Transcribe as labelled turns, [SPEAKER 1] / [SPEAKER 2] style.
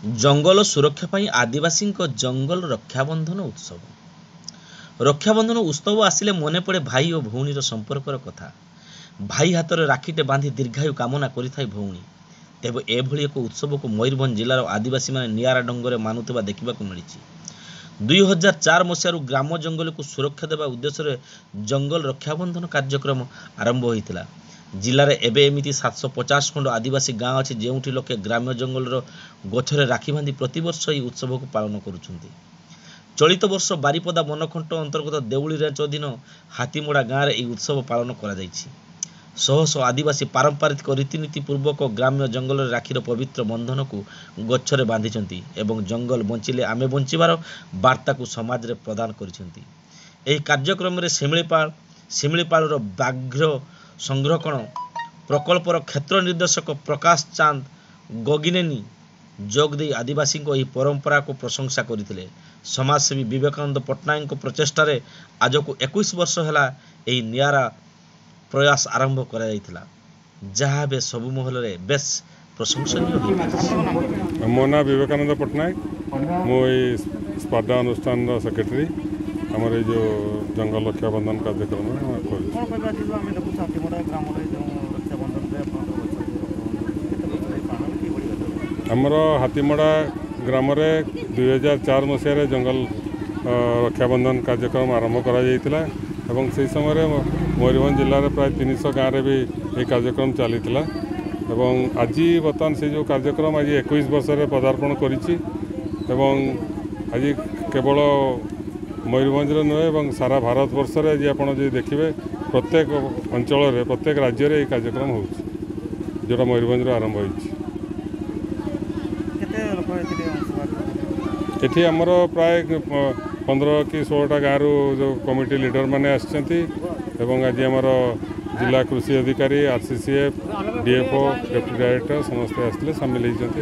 [SPEAKER 1] जंगल सुरक्षा पाई आदिवासी जंगल रक्षाबंधन उत्सव। रक्षाबंधन उत्सव आसिले मने पड़े भाई और भौणीर संपर्कर कथा। भाई हाथ में राखीटे बांधि दीर्घायु कामना करिथाय भौणी। तेबे एभली एक उत्सव को मयूरभंज जिलार आदिवासी माने नियारा डंगरे मानुवा देखा मिली। 2004 मसीह ग्राम जंगल को सुरक्षा देवा उद्देश्य जंगल रक्षाबंधन कार्यक्रम आरंभ होता। जिले एवं एमती 750 खंड आदिवासी गाँव अच्छे जो लोके ग्राम्य जंगल गछरे राखी बांधि प्रतिवर्ष यह उत्सव को पालन करुछंती। चलित वर्ष बारिपदा बनखंड अंतर्गत देउली रेंच अधीन हाथीमोड़ा गाँव में यह उत्सव पालन कर शह शह आदिवासी पारंपरिक रीतिनीति पूर्वक ग्राम्य जंगल राखीर पवित्र बंधन को गच्छरे बांधिछंती एवं जंगल बंचिले आमे बंचिबार वार्ता को समाज रे प्रदान करिछंती। एही कार्यक्रम रे शिमिलीपालर व्याघ्र संरक्षण प्रकल्पर क्षेत्र निर्देशक प्रकाश चांद गगिनेनी जोगदे आदिवासी को यह परंपरा को प्रशंसा करते। समाजसेवी विवेकानंद पट्टनायक प्रचेष्टा आज को 21 वर्ष है यह नियारा प्रयास आरंभ करा जहाँ बे सबु महल में बेस प्रशंसनीय।
[SPEAKER 2] मो ना विवेकानंद पट्टनायक मो स्पर्धा अनुष्ठान सेक्रेटरी आमर जो जंगल रक्षाबंधन कार्यक्रम आमर हाथीमड़ा ग्राम 2004 मसीह जंगल रक्षाबंधन कार्यक्रम आरंभ करा एवं से समय मयूरभंज जिले में प्राय 300 गाँव में भी ये कार्यक्रम चली आज बर्तमान से जो कार्यक्रम आज 21 वर्ष में पदार्पण करी आज केवल मयूरभंज नुहे सारा भारत वर्ष में आज आप देखिए प्रत्येक अंचल प्रत्येक राज्य में कार्यक्रम हो जोटा मयूरभंज आरंभ होती आमर प्राय 15 कि 16टा गाँव जो कमिटी लीडर मैंने आसछंती एवं आज आमर जिला कृषि अधिकारी RCCF DFO डेप्यूटी डायरेक्टर समस्ते आसते सामिल होती।